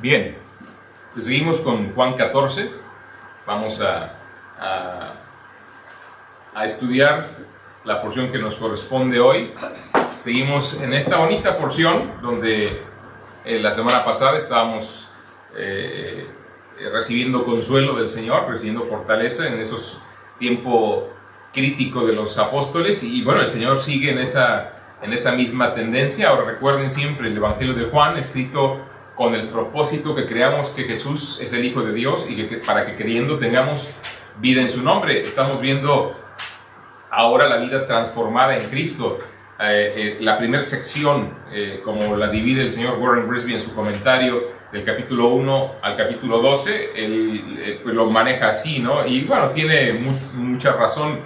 Bien, pues seguimos con Juan 14. Vamos a estudiar la porción que nos corresponde hoy. Seguimos en esta bonita porción donde la semana pasada estábamos recibiendo consuelo del Señor, recibiendo fortaleza en esos tiempos críticos de los apóstoles, y bueno, el Señor sigue en esa misma tendencia. Ahora recuerden siempre el Evangelio de Juan, escrito con el propósito que creamos que Jesús es el Hijo de Dios y que para que creyendo tengamos vida en su nombre. Estamos viendo ahora la vida transformada en Cristo. La primera sección, como la divide el señor Warren Brisby en su comentario del capítulo 1 al capítulo 12, él pues lo maneja así, ¿no? Y bueno, tiene mucha razón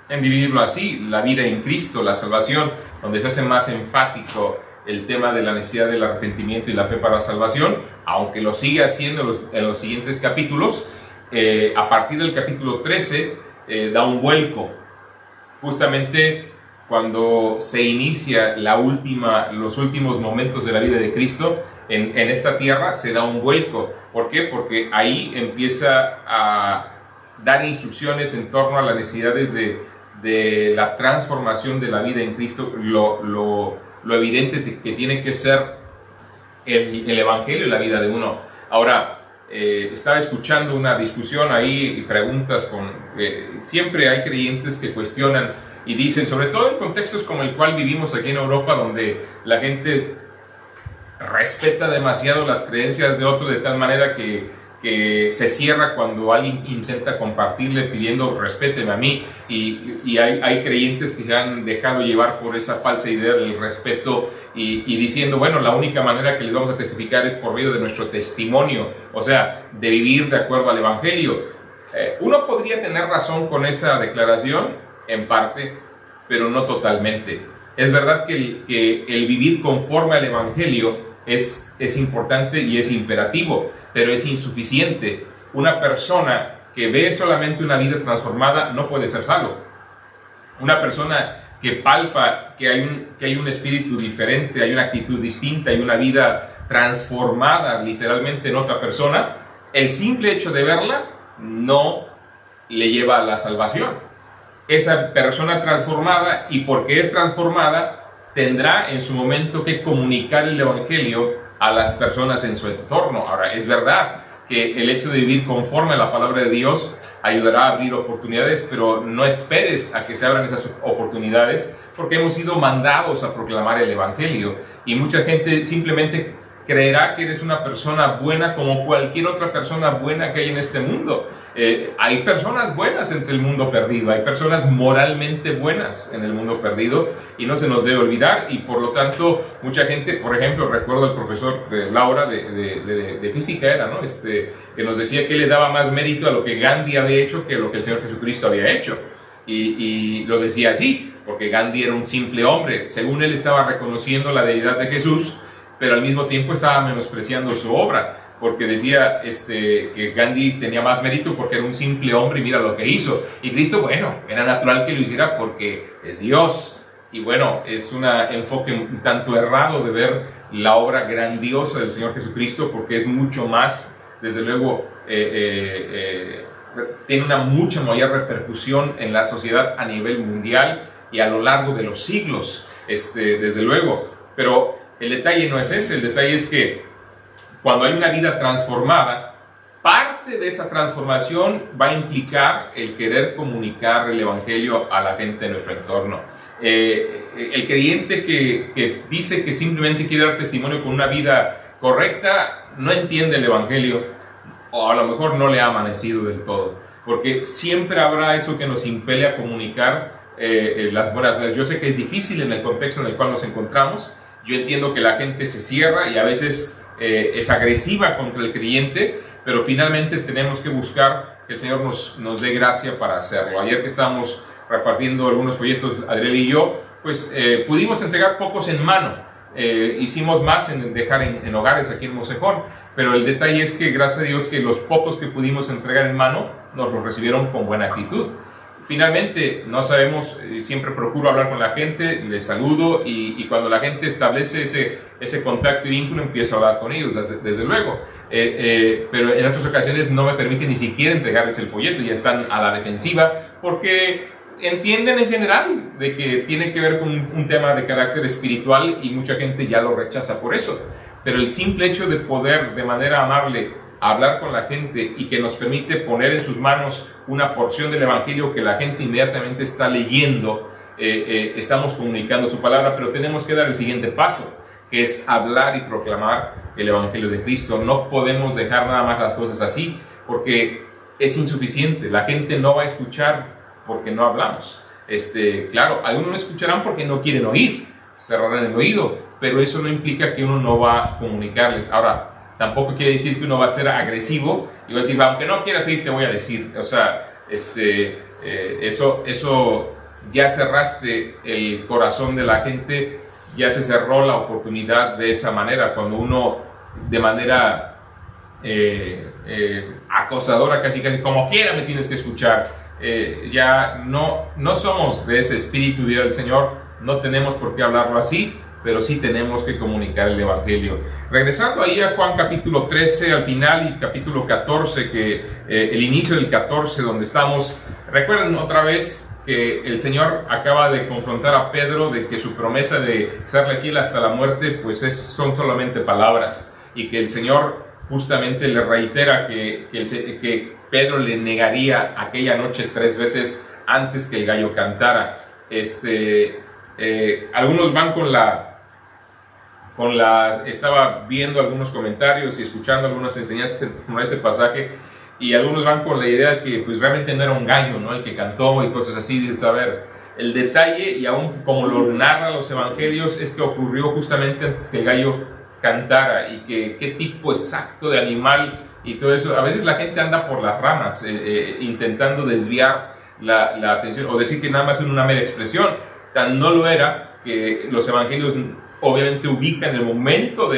en dividirlo así: la vida en Cristo, la salvación, donde se hace más enfático el tema de la necesidad del arrepentimiento y la fe para la salvación, aunque lo sigue haciendo en los siguientes capítulos. A partir del capítulo 13 da un vuelco, justamente cuando se inicia los últimos momentos de la vida de Cristo en esta tierra. Se da un vuelco. ¿Por qué? Porque ahí empieza a dar instrucciones en torno a las necesidades de la transformación de la vida en Cristo, lo evidente que tiene que ser el Evangelio y la vida de uno. Ahora, estaba escuchando una discusión ahí y preguntas siempre hay creyentes que cuestionan y dicen, sobre todo en contextos como el cual vivimos aquí en Europa, donde la gente respeta demasiado las creencias de otro de tal manera que se cierra cuando alguien intenta compartirle pidiendo respéteme a mí, y hay creyentes que se han dejado llevar por esa falsa idea del respeto y diciendo, bueno, la única manera que les vamos a testificar es por medio de nuestro testimonio, o sea, de vivir de acuerdo al Evangelio. Uno podría tener razón con esa declaración en parte, pero no totalmente. Es verdad que el vivir conforme al Evangelio es importante y es imperativo, pero es insuficiente. Una persona que ve solamente una vida transformada no puede ser salvo. Una persona que palpa que hay un espíritu diferente, hay una actitud distinta, hay una vida transformada literalmente en otra persona, el simple hecho de verla no le lleva a la salvación. Esa persona transformada, y porque es transformada, tendrá en su momento que comunicar el Evangelio a las personas en su entorno. Ahora, es verdad que el hecho de vivir conforme a la palabra de Dios ayudará a abrir oportunidades, pero no esperes a que se abran esas oportunidades, porque hemos sido mandados a proclamar el Evangelio, y mucha gente simplemente creerá que eres una persona buena como cualquier otra persona buena que hay en este mundo. Hay personas buenas entre el mundo perdido, hay personas moralmente buenas en el mundo perdido, y no se nos debe olvidar. Y por lo tanto, mucha gente, por ejemplo, recuerdo al profesor de Laura de física, ¿no? Que nos decía que le daba más mérito a lo que Gandhi había hecho que a lo que el Señor Jesucristo había hecho. Y lo decía así, porque Gandhi era un simple hombre. Según él, estaba reconociendo la deidad de Jesús, pero al mismo tiempo estaba menospreciando su obra, porque decía que Gandhi tenía más mérito porque era un simple hombre y mira lo que hizo. Y Cristo, bueno, era natural que lo hiciera porque es Dios. Y bueno, es un enfoque un tanto errado de ver la obra grandiosa del Señor Jesucristo, porque es mucho más, desde luego, tiene una mucha mayor repercusión en la sociedad a nivel mundial y a lo largo de los siglos, desde luego. Pero el detalle no es ese. El detalle es que cuando hay una vida transformada, parte de esa transformación va a implicar el querer comunicar el Evangelio a la gente en nuestro entorno. El creyente que dice que simplemente quiere dar testimonio con una vida correcta no entiende el Evangelio, o a lo mejor no le ha amanecido del todo, porque siempre habrá eso que nos impele a comunicar las buenas nuevas. Yo sé que es difícil en el contexto en el cual nos encontramos. Yo entiendo que la gente se cierra y a veces es agresiva contra el creyente, pero finalmente tenemos que buscar que el Señor nos dé gracia para hacerlo. Ayer que estábamos repartiendo algunos folletos, Adriel y yo, pues pudimos entregar pocos en mano. Hicimos más en dejar en hogares aquí en Mosejón, pero el detalle es que gracias a Dios que los pocos que pudimos entregar en mano nos los recibieron con buena actitud. finalmente no sabemos, siempre procuro hablar con la gente, les saludo y cuando la gente establece ese contacto y vínculo empiezo a hablar con ellos, desde luego. Pero en otras ocasiones no me permite ni siquiera entregarles el folleto, ya están a la defensiva porque entienden en general de que tiene que ver con un tema de carácter espiritual y mucha gente ya lo rechaza por eso. Pero el simple hecho de poder de manera amable hablar con la gente y que nos permite poner en sus manos una porción del Evangelio que la gente inmediatamente está leyendo, estamos comunicando su palabra, pero tenemos que dar el siguiente paso, que es hablar y proclamar el Evangelio de Cristo. No podemos dejar nada más las cosas así, porque es insuficiente. La gente no va a escuchar porque no hablamos. Claro, algunos no escucharán porque no quieren oír, cerrarán el oído, pero eso no implica que uno no va a comunicarles. Ahora, tampoco quiere decir que uno va a ser agresivo y va a decir, aunque no quieras oír, te voy a decir. O sea, eso ya cerraste el corazón de la gente, ya se cerró la oportunidad de esa manera. Cuando uno de manera acosadora, casi como quiera me tienes que escuchar, ya no somos de ese espíritu, dirá el Señor, no tenemos por qué hablarlo así, pero sí tenemos que comunicar el Evangelio. Regresando ahí a Juan capítulo 13 al final y capítulo 14, que el inicio del 14 donde estamos, recuerden otra vez que el Señor acaba de confrontar a Pedro de que su promesa de serle fiel hasta la muerte pues son solamente palabras, y que el Señor justamente le reitera que Pedro le negaría aquella noche 3 veces antes que el gallo cantara. Algunos van estaba viendo algunos comentarios y escuchando algunas enseñanzas en torno a este pasaje, y algunos van con la idea de que pues realmente no era un gallo, ¿no?, el que cantó y cosas así. Dice, a ver, el detalle, y aún como lo narran los evangelios, es que ocurrió justamente antes que el gallo cantara, y que qué tipo exacto de animal y todo eso. A veces la gente anda por las ramas intentando desviar la atención o decir que nada más es una mera expresión. Tan no lo era que los evangelios obviamente ubican el momento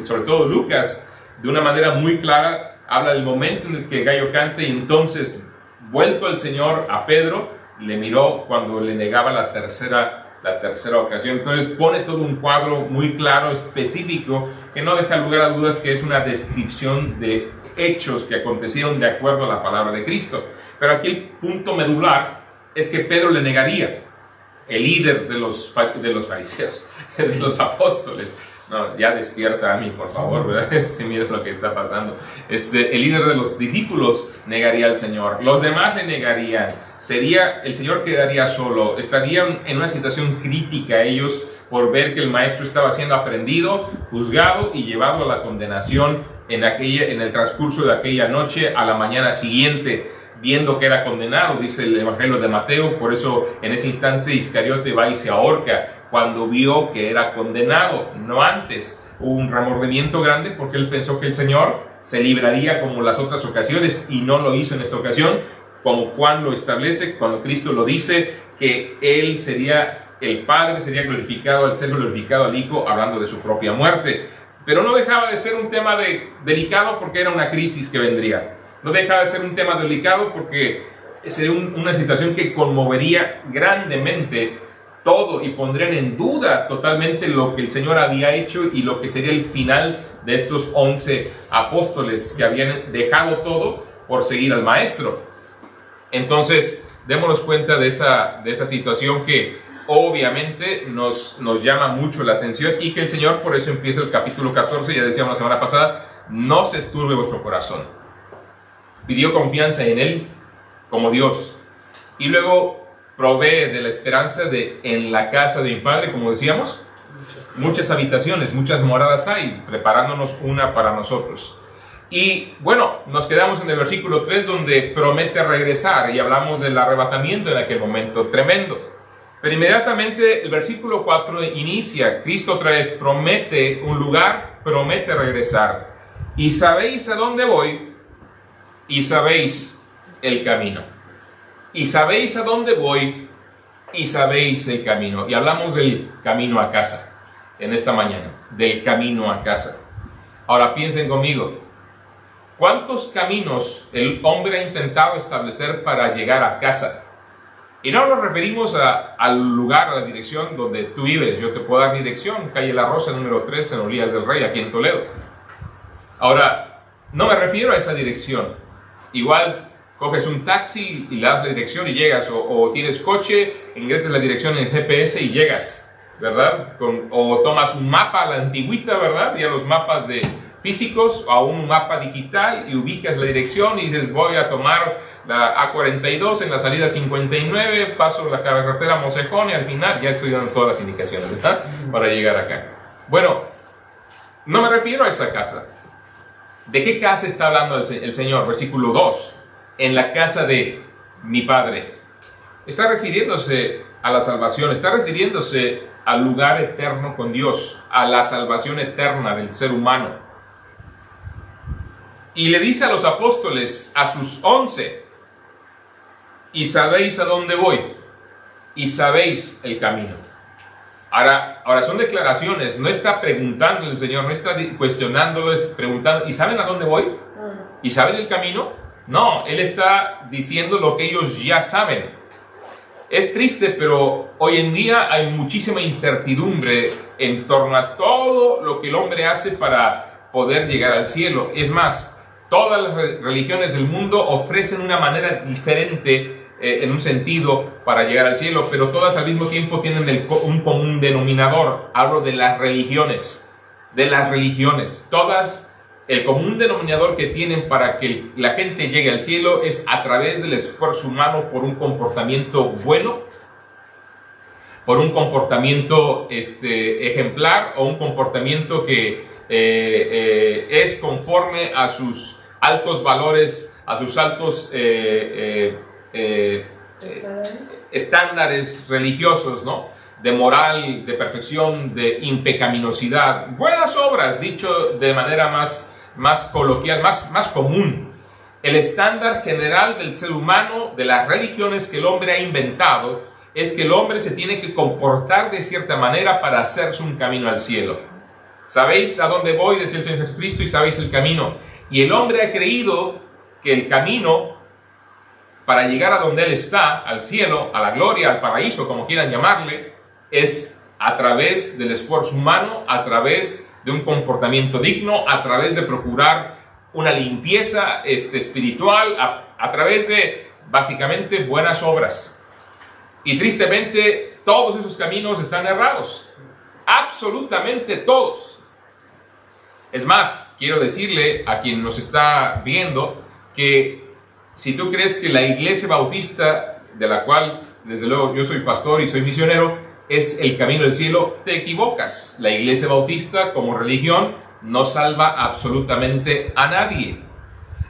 sobre todo Lucas, de una manera muy clara, habla del momento en el que el gallo canta, y entonces, vuelto el Señor a Pedro, le miró cuando le negaba la tercera ocasión. Entonces pone todo un cuadro muy claro, específico, que no deja lugar a dudas que es una descripción de hechos que acontecieron de acuerdo a la palabra de Cristo. Pero aquí el punto medular es que Pedro le negaría. El líder de los fariseos, de los apóstoles, no, ya despierta a mí, por favor, ¿verdad? Mira lo que está pasando. El líder de los discípulos negaría al Señor, los demás le negarían, el Señor quedaría solo, estarían en una situación crítica ellos por ver que el maestro estaba siendo aprendido, juzgado y llevado a la condenación en el transcurso de aquella noche. A la mañana siguiente, viendo que era condenado, dice el Evangelio de Mateo, por eso en ese instante Iscariote va y se ahorca, cuando vio que era condenado, no antes. Hubo un remordimiento grande porque él pensó que el Señor se libraría como las otras ocasiones, y no lo hizo en esta ocasión, como Juan lo establece, cuando Cristo lo dice, que él el Padre sería glorificado al ser glorificado al Hijo, hablando de su propia muerte. Pero no dejaba de ser un tema delicado, porque era una crisis que vendría. No deja de ser un tema delicado porque sería una situación que conmovería grandemente todo y pondrían en duda totalmente lo que el Señor había hecho y lo que sería el final de estos 11 apóstoles que habían dejado todo por seguir al Maestro. Entonces, démonos cuenta de esa situación que obviamente nos llama mucho la atención, y que el Señor, por eso empieza el capítulo 14, ya decíamos la semana pasada, no se turbe vuestro corazón. Pidió confianza en Él como Dios, y luego provee de la esperanza de en la casa de mi Padre, como decíamos, muchas habitaciones, muchas moradas hay, preparándonos una para nosotros. Y bueno, nos quedamos en el versículo 3, donde promete regresar, y hablamos del arrebatamiento en aquel momento tremendo. Pero inmediatamente el versículo 4 inicia, Cristo otra vez promete un lugar, promete regresar. Y sabéis a dónde voy, y sabéis el camino. Y sabéis a dónde voy, y sabéis el camino. Y hablamos del camino a casa en esta mañana, del camino a casa. Ahora piensen conmigo, ¿cuántos caminos el hombre ha intentado establecer para llegar a casa? Y no nos referimos al lugar, a la dirección donde tú vives. Yo te puedo dar mi dirección, calle La Rosa, número 3, en Olías del Rey, aquí en Toledo. Ahora, no me refiero a esa dirección. Igual coges un taxi y le das la dirección y llegas, o tienes coche, ingresas la dirección en el GPS y llegas, ¿verdad? O tomas un mapa a la antigüita, ¿verdad? Ya los mapas físicos, o un mapa digital, y ubicas la dirección y dices, voy a tomar la A42 en la salida 59, paso la carretera Mosejón y al final ya estoy dando todas las indicaciones, ¿verdad? Para llegar acá. Bueno, no me refiero a esa casa. ¿De qué casa está hablando el Señor? Versículo 2. En la casa de mi Padre. Está refiriéndose a la salvación, está refiriéndose al lugar eterno con Dios, a la salvación eterna del ser humano. Y le dice a los apóstoles, a sus 11, y sabéis a dónde voy, y sabéis el camino. Ahora son declaraciones, no está preguntando el Señor, no está cuestionándoles, preguntando, ¿y saben a dónde voy? ¿Y saben el camino? No, Él está diciendo lo que ellos ya saben. Es triste, pero hoy en día hay muchísima incertidumbre en torno a todo lo que el hombre hace para poder llegar al cielo. Es más, todas las religiones del mundo ofrecen una manera diferente en un sentido para llegar al cielo, pero todas al mismo tiempo tienen un común denominador. Hablo de las religiones. Todas, el común denominador que tienen para que la gente llegue al cielo es a través del esfuerzo humano por un comportamiento bueno, por un comportamiento ejemplar, o un comportamiento que es conforme a sus altos valores, a sus altos estándares religiosos, ¿no? De moral, de perfección, de impecaminosidad, buenas obras, dicho de manera más coloquial, más común. El estándar general del ser humano, de las religiones que el hombre ha inventado, es que el hombre se tiene que comportar de cierta manera para hacerse un camino al cielo. ¿Sabéis a dónde voy?, decía el Señor Jesucristo, y sabéis el camino. Y el hombre ha creído que el camino para llegar a donde Él está, al cielo, a la gloria, al paraíso, como quieran llamarle, es a través del esfuerzo humano, a través de un comportamiento digno, a través de procurar una limpieza espiritual, a través de, básicamente, buenas obras. Y tristemente, todos esos caminos están errados. Absolutamente todos. Es más, quiero decirle a quien nos está viendo que si tú crees que la iglesia bautista, de la cual desde luego yo soy pastor y soy misionero, es el camino del cielo, te equivocas. La iglesia bautista como religión no salva absolutamente a nadie.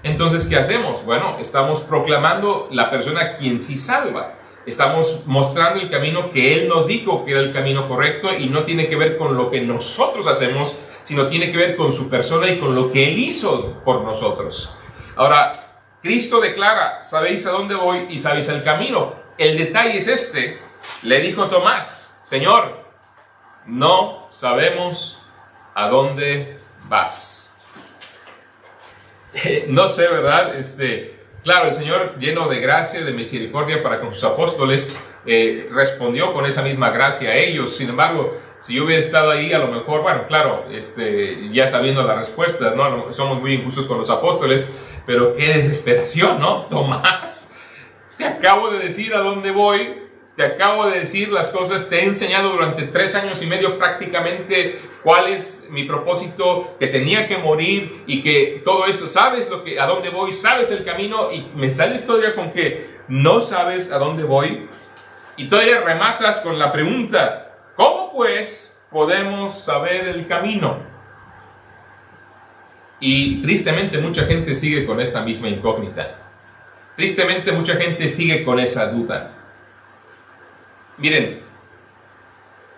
Entonces, ¿qué hacemos? Bueno, estamos proclamando la persona quien sí salva. Estamos mostrando el camino que Él nos dijo que era el camino correcto, y no tiene que ver con lo que nosotros hacemos, sino tiene que ver con su persona y con lo que Él hizo por nosotros. Ahora, Cristo declara, sabéis a dónde voy y sabéis el camino. El detalle es le dijo Tomás, Señor, no sabemos a dónde vas. No sé, ¿verdad? Claro, el Señor, lleno de gracia, de misericordia para con sus apóstoles, respondió con esa misma gracia a ellos. Sin embargo, si yo hubiera estado ahí, a lo mejor, bueno, claro, ya sabiendo la respuesta, ¿no? Somos muy injustos con los apóstoles, pero qué desesperación, ¿no? Tomás, te acabo de decir a dónde voy, te acabo de decir las cosas, te he enseñado durante 3 años y medio prácticamente cuál es mi propósito, que tenía que morir y que todo esto, sabes a dónde voy, sabes el camino, y me sales todavía con que no sabes a dónde voy, y todavía rematas con la pregunta, ¿cómo pues podemos saber el camino? Y tristemente mucha gente sigue con esa misma incógnita. Tristemente mucha gente sigue con esa duda. Miren,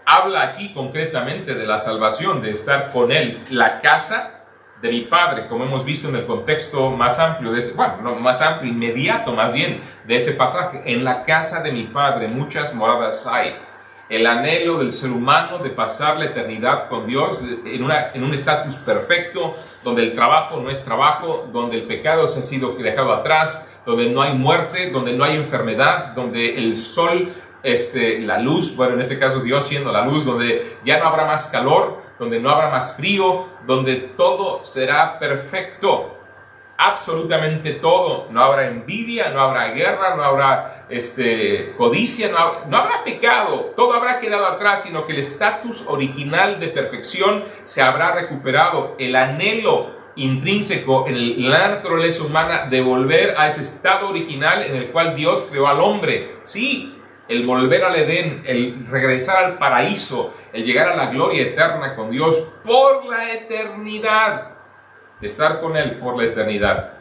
habla aquí concretamente de la salvación, de estar con Él, la casa de mi Padre, como hemos visto en el contexto más amplio, más amplio, inmediato más bien, de ese pasaje. En la casa de mi Padre muchas moradas hay. El anhelo del ser humano de pasar la eternidad con Dios en un estatus perfecto, donde el trabajo no es trabajo, donde el pecado se ha sido dejado atrás, donde no hay muerte, donde no hay enfermedad, donde el sol, la luz, bueno, en este caso Dios siendo la luz, donde ya no habrá más calor, donde no habrá más frío, donde todo será perfecto. Absolutamente todo. No habrá envidia, no habrá guerra, no habrá codicia, no habrá pecado. Todo habrá quedado atrás, sino que el estatus original de perfección se habrá recuperado. El anhelo intrínseco en la naturaleza humana de volver a ese estado original en el cual Dios creó al hombre. Sí, el volver al Edén, el regresar al paraíso, el llegar a la gloria eterna con Dios por la eternidad. Estar con Él por la eternidad.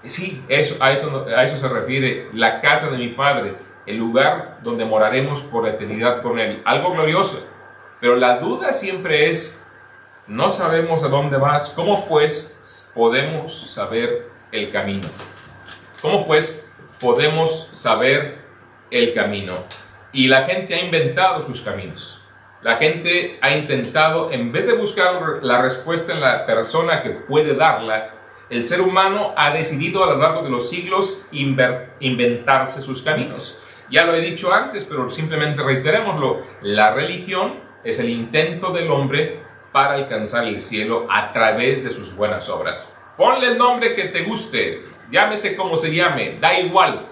Sí, a eso se refiere la casa de mi Padre, el lugar donde moraremos por la eternidad con Él. Algo glorioso. Pero la duda siempre es, no sabemos a dónde vas. ¿Cómo pues podemos saber el camino? ¿Cómo pues podemos saber el camino? Y la gente ha inventado sus caminos. La gente ha intentado, en vez de buscar la respuesta en la persona que puede darla, el ser humano ha decidido a lo largo de los siglos inventarse sus caminos. Ya lo he dicho antes, pero simplemente reiterémoslo. La religión es el intento del hombre para alcanzar el cielo a través de sus buenas obras. Ponle el nombre que te guste, llámese como se llame, da igual.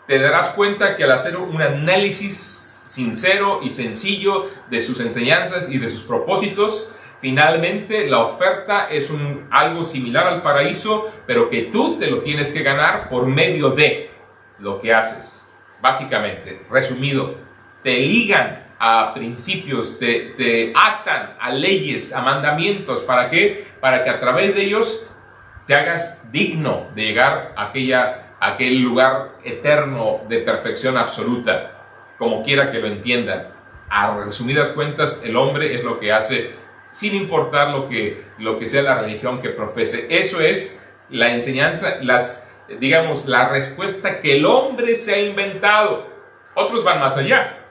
Te darás cuenta que al hacer un análisis sincero y sencillo de sus enseñanzas y de sus propósitos, finalmente la oferta es algo similar al paraíso, pero que tú te lo tienes que ganar por medio de lo que haces. Básicamente, resumido, te ligan a principios, te atan a leyes, a mandamientos. ¿Para qué? Para que a través de ellos te hagas digno de llegar a aquel lugar eterno de perfección absoluta. Como quiera que lo entiendan, a resumidas cuentas, el hombre es lo que hace sin importar lo que sea la religión que profese. Eso es la enseñanza, la respuesta que el hombre se ha inventado. Otros van más allá.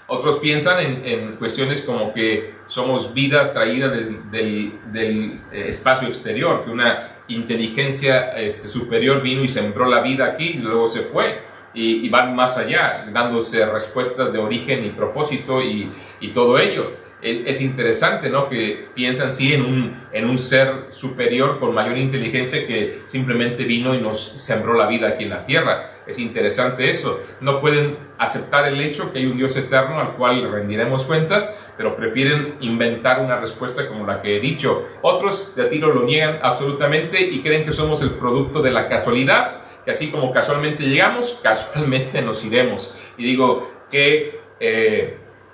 Otros piensan en cuestiones como que somos vida traída del espacio exterior, que una inteligencia superior vino y sembró la vida aquí y luego se fue. Y van más allá, dándose respuestas de origen y propósito y todo ello. Es interesante, ¿no? Que piensan sí en un ser superior con mayor inteligencia que simplemente vino y nos sembró la vida aquí en la tierra. Es interesante eso. No pueden aceptar el hecho que hay un Dios eterno al cual le rendiremos cuentas, pero prefieren inventar una respuesta como la que he dicho. Otros de tiro lo niegan absolutamente y creen que somos el producto de la casualidad, que así como casualmente llegamos, casualmente nos iremos. Y digo, qué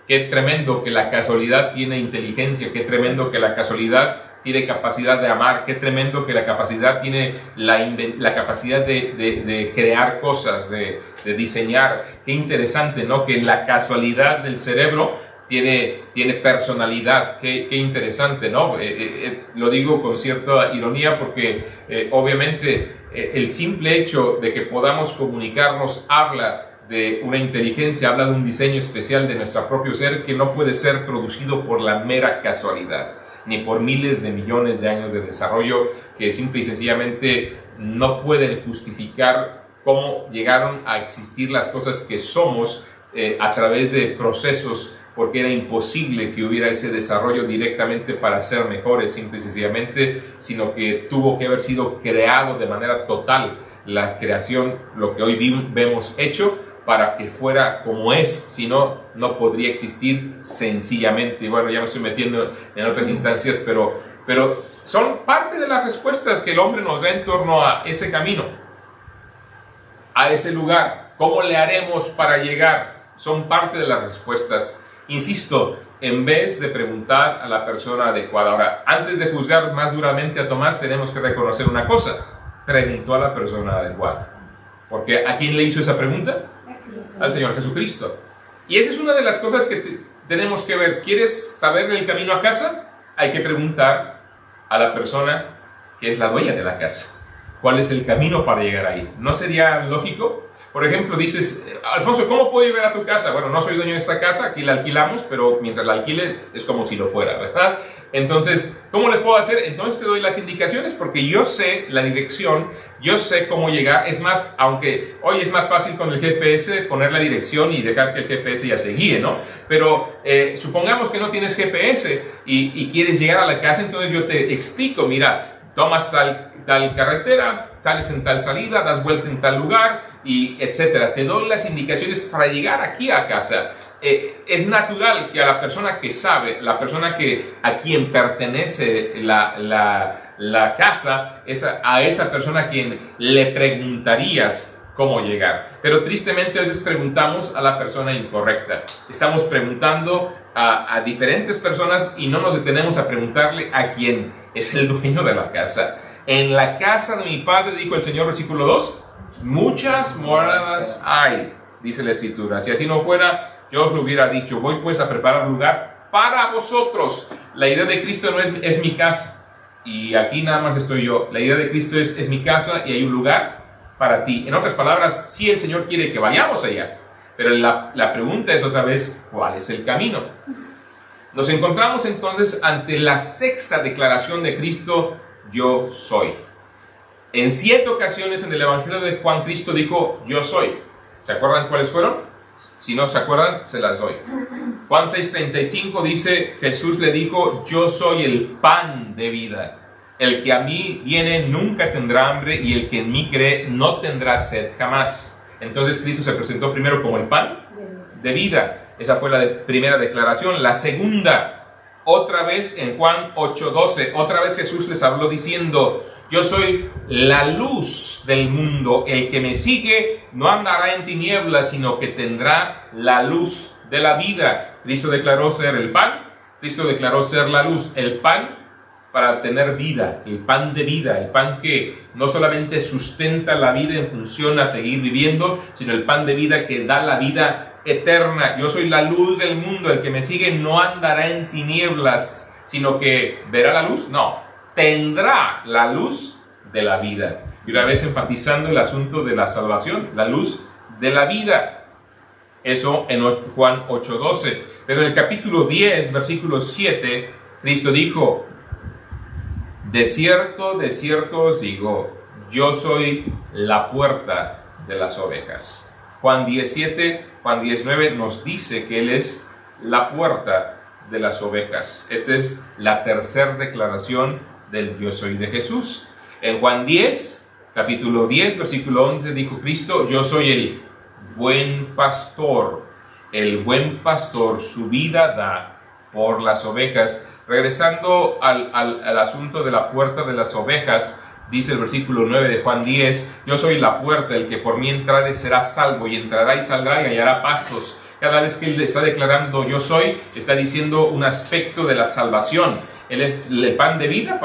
tremendo que la casualidad tiene inteligencia, qué tremendo que la casualidad tiene capacidad de amar, qué tremendo que la capacidad tiene la capacidad de crear cosas, de diseñar. Qué interesante, ¿no? Que la casualidad del cerebro tiene personalidad. Qué interesante, ¿no? Lo digo con cierta ironía porque obviamente el simple hecho de que podamos comunicarnos habla de una inteligencia, habla de un diseño especial de nuestro propio ser que no puede ser producido por la mera casualidad, ni por miles de millones de años de desarrollo que simple y sencillamente no pueden justificar cómo llegaron a existir las cosas que somos a través de procesos, porque era imposible que hubiera ese desarrollo directamente para ser mejores, simple y sencillamente, sino que tuvo que haber sido creado de manera total la creación, lo que hoy vemos hecho, para que fuera como es, si no, no podría existir sencillamente. Y bueno, ya me estoy metiendo en otras instancias, pero son parte de las respuestas que el hombre nos da en torno a ese camino, a ese lugar. ¿Cómo le haremos para llegar? Son parte de las respuestas. Insisto, en vez de preguntar a la persona adecuada. Ahora, antes de juzgar más duramente a Tomás, tenemos que reconocer una cosa: preguntó a la persona adecuada. Porque ¿a quién le hizo esa pregunta? Al Señor Jesucristo. Y esa es una de las cosas que tenemos que ver. ¿Quieres saber el camino a casa? Hay que preguntar a la persona que es la dueña de la casa. ¿Cuál es el camino para llegar ahí? ¿No sería lógico? Por ejemplo, dices, Alfonso, ¿cómo puedo ir a tu casa? Bueno, no soy dueño de esta casa, aquí la alquilamos, pero mientras la alquile es como si lo fuera, ¿verdad? Entonces, ¿cómo le puedo hacer? Entonces te doy las indicaciones porque yo sé la dirección, yo sé cómo llegar. Es más, aunque hoy es más fácil con el GPS poner la dirección y dejar que el GPS ya te guíe, ¿no? Pero supongamos que no tienes GPS y quieres llegar a la casa, entonces yo te explico, mira, tomas tal carretera, sales en tal salida, das vuelta en tal lugar, y etcétera. Te doy las indicaciones para llegar aquí a casa. Es natural que a la persona que sabe, la persona a quien pertenece la casa, a esa persona a quien le preguntarías cómo llegar. Pero tristemente a veces preguntamos a la persona incorrecta. Estamos preguntando a diferentes personas y no nos detenemos a preguntarle a quién es el dueño de la casa. En la casa de mi padre, dijo el Señor, versículo 2, muchas moradas hay, dice la Escritura. Si así no fuera, yo os lo hubiera dicho. Voy pues a preparar lugar para vosotros. La idea de Cristo no es mi casa y aquí nada más estoy yo. La idea de Cristo es mi casa y hay un lugar para ti. En otras palabras, sí, el Señor quiere que vayamos allá, pero la pregunta es otra vez, ¿cuál es el camino? Nos encontramos entonces ante la sexta declaración de Cristo: yo soy. En 7 ocasiones en el Evangelio de Juan, Cristo dijo, yo soy. ¿Se acuerdan cuáles fueron? Si no se acuerdan, se las doy. Juan 6:35 dice, Jesús le dijo, yo soy el pan de vida. El que a mí viene nunca tendrá hambre y el que en mí cree no tendrá sed jamás. Entonces Cristo se presentó primero como el pan de vida. Esa fue la primera declaración. La segunda, otra vez en Juan 8:12, otra vez Jesús les habló diciendo, yo soy la luz del mundo, el que me sigue no andará en tinieblas, sino que tendrá la luz de la vida. Cristo declaró ser el pan, Cristo declaró ser la luz, el pan para tener vida, el pan de vida, el pan que no solamente sustenta la vida en función a seguir viviendo, sino el pan de vida que da la vida eterna. Yo soy la luz del mundo, el que me sigue no andará en tinieblas, sino que verá la luz, no, tendrá la luz de la vida. Y una vez enfatizando el asunto de la salvación, la luz de la vida. Eso en Juan 8:12. Pero en el capítulo 10, versículo 7, Cristo dijo, de cierto os digo, yo soy la puerta de las ovejas. Juan 17, Juan 19 nos dice que Él es la puerta de las ovejas. Esta es la tercera declaración del yo soy de Jesús. En Juan 10, capítulo 10, versículo 11, dijo Cristo, yo soy el buen pastor. El buen pastor su vida da por las ovejas. Regresando al asunto de la puerta de las ovejas, dice el versículo 9 de Juan 10, yo soy la puerta, el que por mí entrare será salvo, y entrará y saldrá y hallará pastos. Cada vez que Él está declarando yo soy, está diciendo un aspecto de la salvación. Él es el pan de vida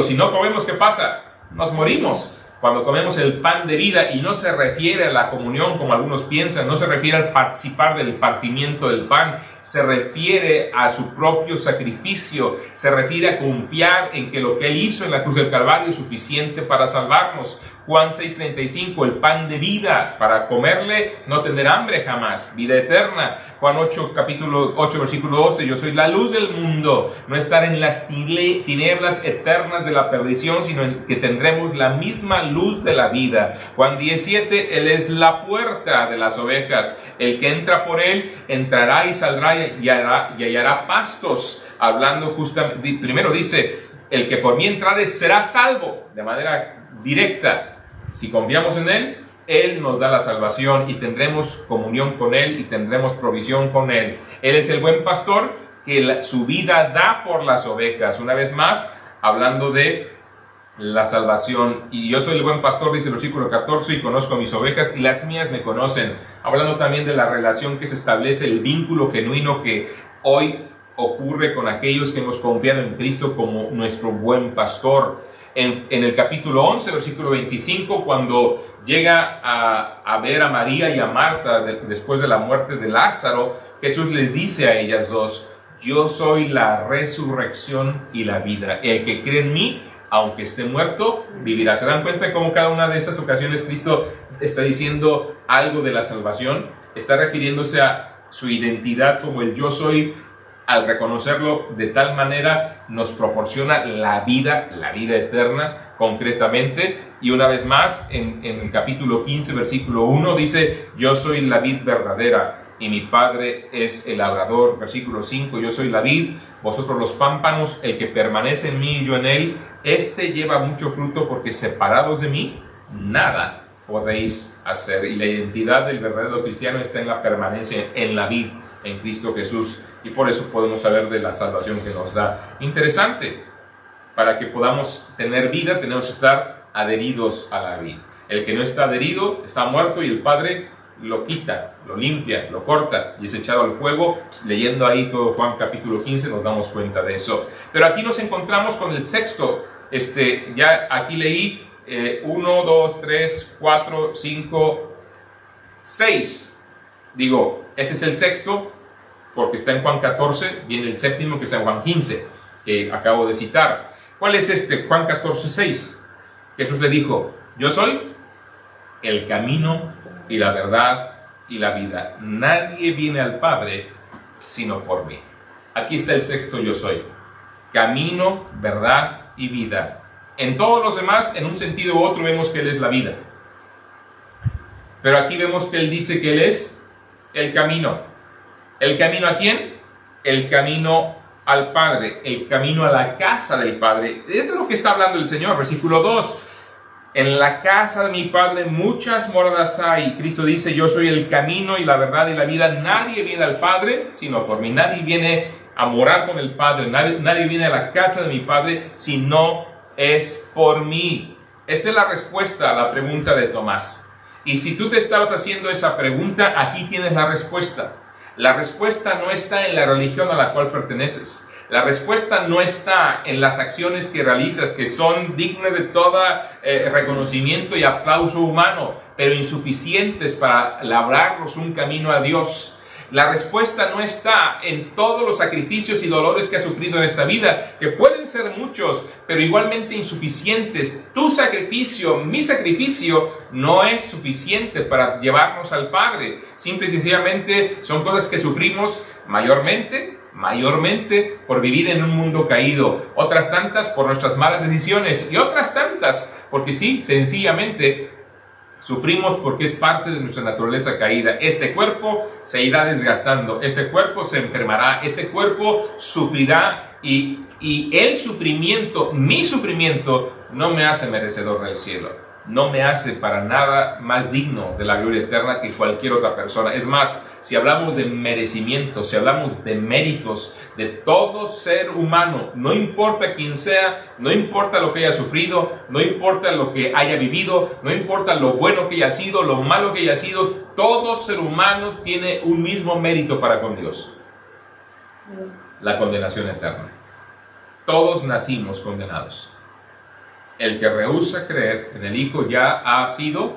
si no comemos, ¿qué pasa? Nos morimos. Cuando comemos el pan de vida, y no se refiere a la comunión como algunos piensan, no se refiere al participar del partimiento del pan, se refiere a su propio sacrificio, se refiere a confiar en que lo que Él hizo en la cruz del Calvario es suficiente para salvarnos. Juan 6:35, el pan de vida, para comerle no tener hambre jamás, vida eterna. Juan 8, capítulo 8, versículo 12, yo soy la luz del mundo, no estar en las tinieblas eternas de la perdición, sino en que tendremos la misma luz de la vida. Juan 17, Él es la puerta de las ovejas, el que entra por Él entrará y saldrá y hallará pastos. Hablando justamente, primero dice, el que por mí entrare será salvo, de manera directa. Si confiamos en Él, Él nos da la salvación y tendremos comunión con Él y tendremos provisión con Él. Él es el buen pastor que su vida da por las ovejas. Una vez más, hablando de la salvación. Y yo soy el buen pastor, dice el versículo 14, y conozco a mis ovejas y las mías me conocen. Hablando también de la relación que se establece, el vínculo genuino que hoy ocurre con aquellos que hemos confiado en Cristo como nuestro buen pastor. En el capítulo 11, versículo 25, cuando llega a ver a María y a Marta después de la muerte de Lázaro, Jesús les dice a ellas dos, yo soy la resurrección y la vida. El que cree en mí, aunque esté muerto, vivirá. ¿Se dan cuenta de cómo cada una de estas ocasiones Cristo está diciendo algo de la salvación? Está refiriéndose a su identidad como el yo soy. Al reconocerlo de tal manera, nos proporciona la vida eterna concretamente. Y una vez más, en el capítulo 15, versículo 1, dice: yo soy la vid verdadera y mi Padre es el labrador. Versículo 5, yo soy la vid, vosotros los pámpanos, el que permanece en mí y yo en él, este lleva mucho fruto, porque separados de mí, nada podéis hacer. Y la identidad del verdadero cristiano está en la permanencia en la vid, en Cristo Jesús, y por eso podemos saber de la salvación que nos da. Interesante, para que podamos tener vida tenemos que estar adheridos a la vid. El que no está adherido está muerto, y el Padre lo quita, lo limpia, lo corta y es echado al fuego. Leyendo ahí todo Juan capítulo 15 nos damos cuenta de eso. Pero aquí nos encontramos con el sexto. Ya aquí leí 1, 2, 3, 4, 5, 6. Digo, ese es el sexto porque está en Juan 14. Viene el séptimo, que está en Juan 15, que acabo de citar. ¿Cuál es este? Juan 14, 6. Jesús le dijo: yo soy el camino y la verdad y la vida. Nadie viene al Padre sino por mí. Aquí está el sexto yo soy. Camino, verdad y vida. En todos los demás, en un sentido u otro, vemos que Él es la vida. Pero aquí vemos que Él dice que Él es el camino. ¿El camino a quién? El camino al Padre, el camino a la casa del Padre. Es de lo que está hablando el Señor. Versículo 2. En la casa de mi Padre muchas moradas hay. Cristo dice: yo soy el camino y la verdad y la vida. Nadie viene al Padre sino por mí. Nadie viene a morar con el Padre. Nadie viene a la casa de mi Padre si no es por mí. Esta es la respuesta a la pregunta de Tomás. Y si tú te estabas haciendo esa pregunta, aquí tienes la respuesta. La respuesta no está en la religión a la cual perteneces. La respuesta no está en las acciones que realizas, que son dignas de todo reconocimiento y aplauso humano, pero insuficientes para labrarnos un camino a Dios. La respuesta no está en todos los sacrificios y dolores que has sufrido en esta vida, que pueden ser muchos, pero igualmente insuficientes. Tu sacrificio, mi sacrificio, no es suficiente para llevarnos al Padre. Simple y sencillamente son cosas que sufrimos mayormente por vivir en un mundo caído, otras tantas por nuestras malas decisiones, y otras tantas porque sí, sencillamente sufrimos porque es parte de nuestra naturaleza caída. Este cuerpo se irá desgastando, este cuerpo se enfermará, este cuerpo sufrirá, y el sufrimiento, mi sufrimiento, no me hace merecedor del cielo. No me hace para nada más digno de la gloria eterna que cualquier otra persona. Es más, si hablamos de merecimiento, si hablamos de méritos de todo ser humano, no importa quién sea, no importa lo que haya sufrido, no importa lo que haya vivido, no importa lo bueno que haya sido, lo malo que haya sido, todo ser humano tiene un mismo mérito para con Dios: la condenación eterna. Todos nacimos condenados. El que rehúsa creer en el Hijo ya ha sido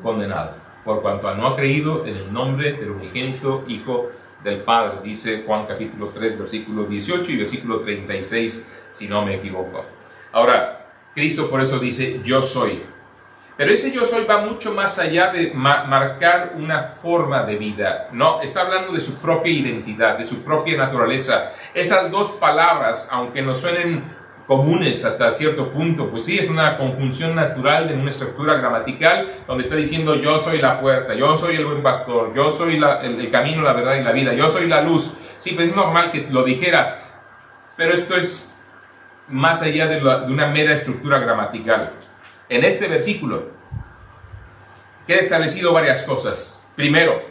condenado, por cuanto no ha creído en el nombre del unigénito Hijo del Padre, dice Juan capítulo 3, versículo 18 y versículo 36, si no me equivoco. Ahora, Cristo por eso dice: yo soy. Pero ese yo soy va mucho más allá de marcar una forma de vida. No, está hablando de su propia identidad, de su propia naturaleza. Esas dos palabras, aunque nos suenen comunes hasta cierto punto, pues sí, es una conjunción natural de una estructura gramatical donde está diciendo: yo soy la puerta, yo soy el buen pastor, yo soy el camino, la verdad y la vida, yo soy la luz. Sí, pues es normal que lo dijera, pero esto es más allá de una mera estructura gramatical. En este versículo queda establecido varias cosas. Primero,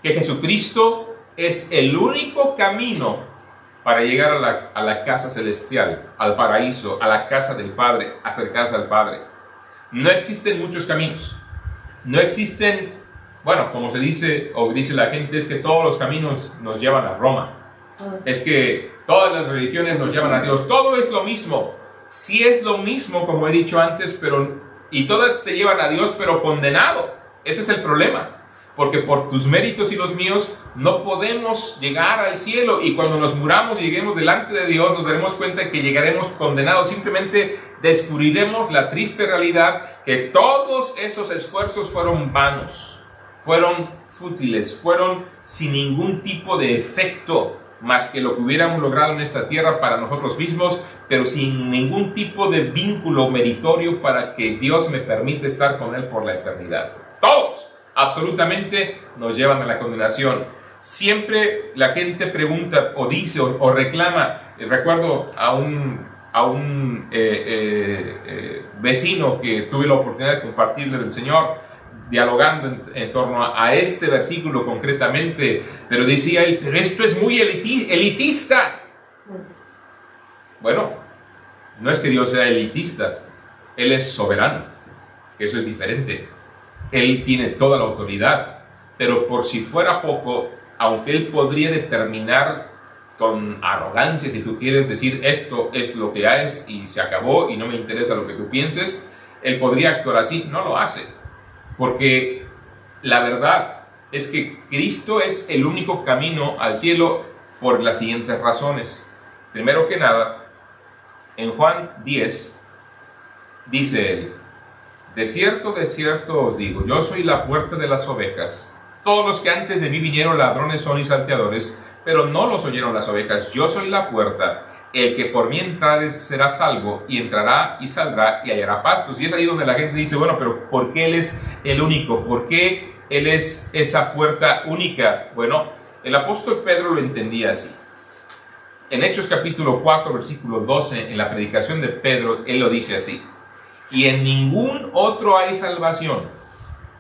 que Jesucristo es el único camino para llegar a la casa celestial, al paraíso, a la casa del Padre, acercarse al Padre. No existen muchos caminos. No existen, bueno, como se dice, o dice la gente, es que todos los caminos nos llevan a Roma. Es que todas las religiones nos llevan a Dios. Todo es lo mismo. Sí es lo mismo, como he dicho antes, y todas te llevan a Dios, pero condenado. Ese es el problema. Porque por tus méritos y los míos No podemos llegar al cielo, y cuando nos muramos y lleguemos delante de Dios nos daremos cuenta que llegaremos condenados. Simplemente descubriremos la triste realidad que todos esos esfuerzos fueron vanos, fueron fútiles, fueron sin ningún tipo de efecto más que lo que hubiéramos logrado en esta tierra para nosotros mismos, pero sin ningún tipo de vínculo meritorio para que Dios me permita estar con Él por la eternidad. Todos, absolutamente, nos llevan a la condenación. Siempre la gente pregunta o dice o reclama. Recuerdo a un vecino que tuve la oportunidad de compartirle del Señor, dialogando en torno a este versículo concretamente, pero decía él, pero esto es muy elitista. Bueno, no es que Dios sea elitista, Él es soberano, eso es diferente. Él tiene toda la autoridad, pero por si fuera poco, aunque Él podría determinar con arrogancia, si tú quieres decir esto es lo que es y se acabó y no me interesa lo que tú pienses, Él podría actuar así. No lo hace, porque la verdad es que Cristo es el único camino al cielo por las siguientes razones. Primero que nada, en Juan 10 dice Él, de cierto os digo, yo soy la puerta de las ovejas. Todos los que antes de mí vinieron ladrones son y salteadores, pero no los oyeron las ovejas. Yo soy la puerta. El que por mí entrare será salvo, y entrará y saldrá y hallará pastos. Y es ahí donde la gente dice, bueno, pero ¿por qué Él es el único? ¿Por qué Él es esa puerta única? Bueno, el apóstol Pedro lo entendía así. En Hechos capítulo 4, versículo 12, en la predicación de Pedro, él lo dice así. Y en ningún otro hay salvación,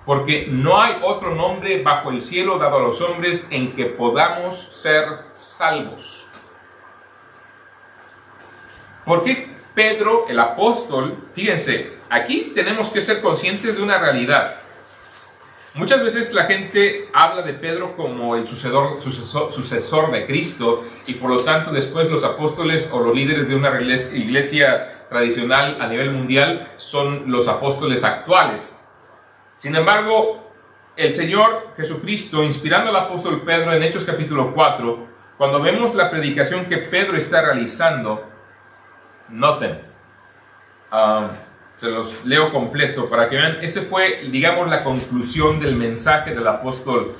porque no hay otro nombre bajo el cielo dado a los hombres en que podamos ser salvos. ¿Por qué Pedro, el apóstol? Fíjense, aquí tenemos que ser conscientes de una realidad. Muchas veces la gente habla de Pedro como el sucesor de Cristo, y por lo tanto después los apóstoles o los líderes de una iglesia tradicional a nivel mundial son los apóstoles actuales. Sin embargo, el Señor Jesucristo, inspirando al apóstol Pedro en Hechos capítulo 4, cuando vemos la predicación que Pedro está realizando, noten, se los leo completo para que vean, ese fue, digamos, la conclusión del mensaje del apóstol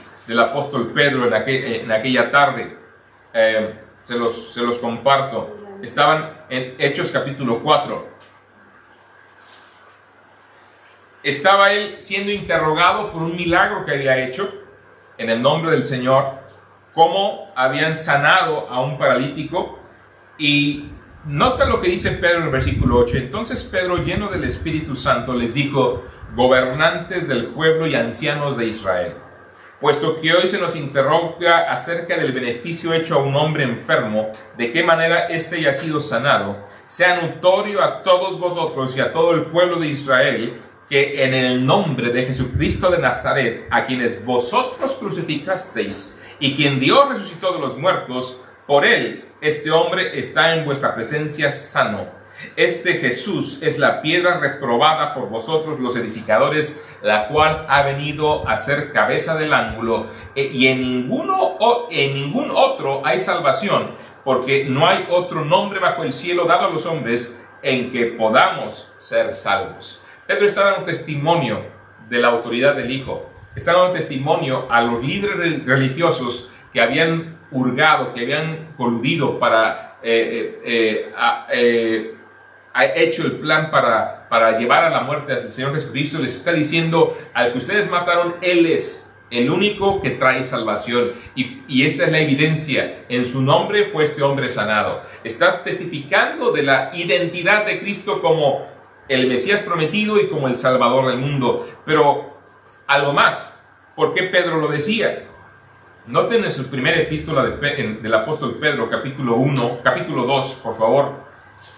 Pedro en aquella tarde. Se los comparto. Estaban en Hechos capítulo 4. Estaba él siendo interrogado por un milagro que había hecho en el nombre del Señor, cómo habían sanado a un paralítico. Y nota lo que dice Pedro en el versículo 8. Entonces Pedro, lleno del Espíritu Santo, les dijo, gobernantes del pueblo y ancianos de Israel, puesto que hoy se nos interroga acerca del beneficio hecho a un hombre enfermo, de qué manera éste haya sido sanado, sea notorio a todos vosotros y a todo el pueblo de Israel, que en el nombre de Jesucristo de Nazaret, a quienes vosotros crucificasteis, y quien Dios resucitó de los muertos, por él este hombre está en vuestra presencia sano. Este Jesús es la piedra reprobada por vosotros los edificadores, la cual ha venido a ser cabeza del ángulo, y en ningún otro hay salvación, porque no hay otro nombre bajo el cielo dado a los hombres en que podamos ser salvos. Pedro está dando testimonio de la autoridad del Hijo. Está dando testimonio a los líderes religiosos que habían hurgado, que habían coludido para ha hecho el plan para llevar a la muerte al Señor Jesucristo. Les está diciendo, al que ustedes mataron, Él es el único que trae salvación, y esta es la evidencia. En su nombre fue este hombre sanado. Está testificando de la identidad de Cristo como el Mesías prometido y como el Salvador del mundo. Pero algo más, ¿por qué Pedro lo decía? Noten en su primera epístola del apóstol Pedro, capítulo 2, por favor.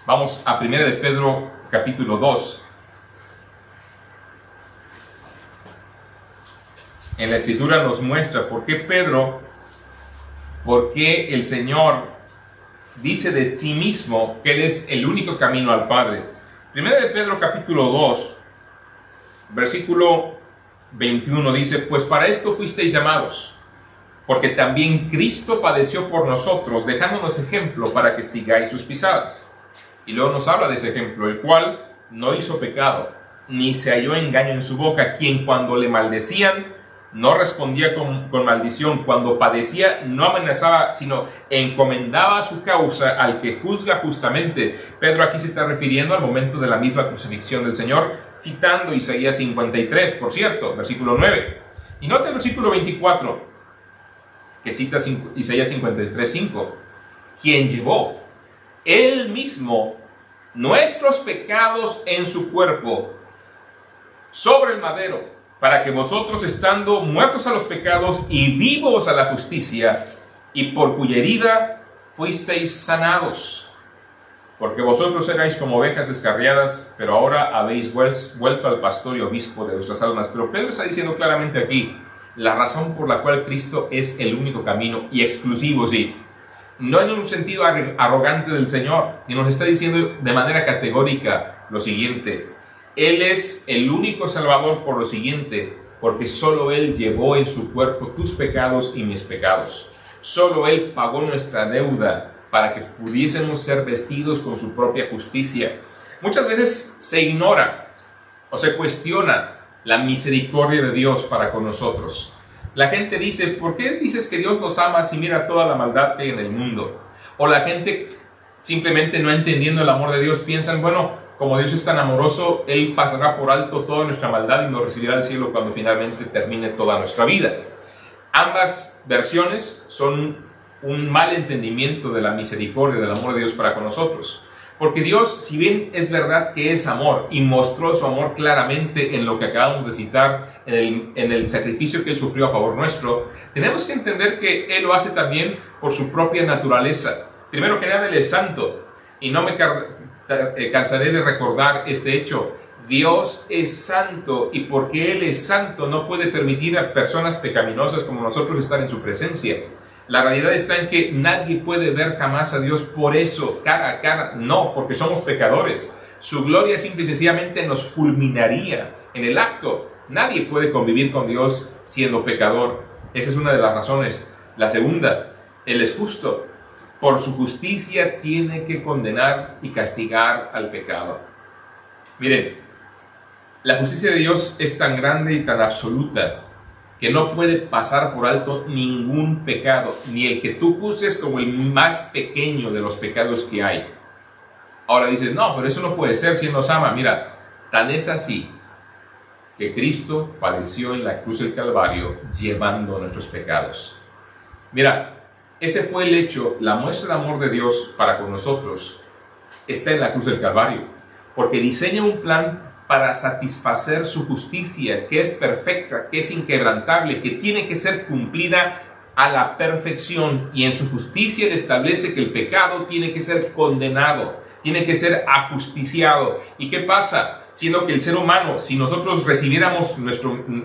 Vamos a 1 de Pedro, capítulo 2. En la escritura nos muestra por qué el Señor dice de sí mismo que Él es el único camino al Padre. 1 de Pedro, capítulo 2, versículo 21 dice, pues para esto fuisteis llamados, porque también Cristo padeció por nosotros, dejándonos ejemplo para que sigáis sus pisadas. Y luego nos habla de ese ejemplo, el cual no hizo pecado, ni se halló engaño en su boca, quien cuando le maldecían, no respondía con maldición, cuando padecía, no amenazaba, sino encomendaba su causa al que juzga justamente. Pedro aquí se está refiriendo al momento de la misma crucifixión del Señor, citando Isaías 53, por cierto, versículo 9. Y nota el versículo 24, que cita Isaías 53, 5, quien llevó él mismo nuestros pecados en su cuerpo sobre el madero, para que vosotros, estando muertos a los pecados y vivos a la justicia, y por cuya herida fuisteis sanados. Porque vosotros erais como ovejas descarriadas, pero ahora habéis vuelto al pastor y obispo de vuestras almas. Pero Pedro está diciendo claramente aquí la razón por la cual Cristo es el único camino y exclusivo, sí. No en un sentido arrogante del Señor, y nos está diciendo de manera categórica lo siguiente: Él es el único Salvador por lo siguiente, porque solo Él llevó en su cuerpo tus pecados y mis pecados. Solo Él pagó nuestra deuda para que pudiésemos ser vestidos con su propia justicia. Muchas veces se ignora o se cuestiona la misericordia de Dios para con nosotros. La gente dice, ¿por qué dices que Dios nos ama si mira toda la maldad que hay en el mundo? O la gente, simplemente no entendiendo el amor de Dios, piensan, bueno, como Dios es tan amoroso, Él pasará por alto toda nuestra maldad y nos recibirá al cielo cuando finalmente termine toda nuestra vida. Ambas versiones son un mal entendimiento de la misericordia, del amor de Dios para con nosotros. Porque Dios, si bien es verdad que es amor y mostró su amor claramente en lo que acabamos de citar, en el sacrificio que Él sufrió a favor nuestro, tenemos que entender que Él lo hace también por su propia naturaleza. Primero que nada, Él es santo, y no me cansaré de recordar este hecho. Dios es santo, y porque Él es santo no puede permitir a personas pecaminosas como nosotros estar en su presencia. La realidad está en que nadie puede ver jamás a Dios por eso, cara a cara. No, porque somos pecadores. Su gloria simple y sencillamente nos fulminaría en el acto. Nadie puede convivir con Dios siendo pecador. Esa es una de las razones. La segunda, Él es justo. Por su justicia tiene que condenar y castigar al pecado. Miren, la justicia de Dios es tan grande y tan absoluta que no puede pasar por alto ningún pecado, ni el que tú juzgues como el más pequeño de los pecados que hay. Ahora dices, no, pero eso no puede ser si Él nos ama. Mira, tan es así que Cristo padeció en la cruz del Calvario llevando nuestros pecados. Mira, ese fue el hecho, la muestra de amor de Dios para con nosotros está en la cruz del Calvario, porque diseña un plan para satisfacer su justicia, que es perfecta, que es inquebrantable, que tiene que ser cumplida a la perfección, y en su justicia Él establece que el pecado tiene que ser condenado, tiene que ser ajusticiado. ¿Y qué pasa? Siendo que el ser humano, si nosotros recibiéramos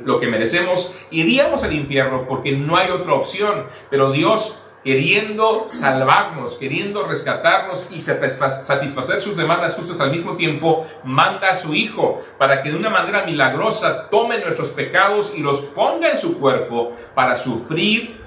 lo que merecemos, iríamos al infierno porque no hay otra opción, pero Dios, queriendo salvarnos, queriendo rescatarnos y satisfacer sus demandas justas al mismo tiempo, manda a su Hijo para que de una manera milagrosa tome nuestros pecados y los ponga en su cuerpo para sufrir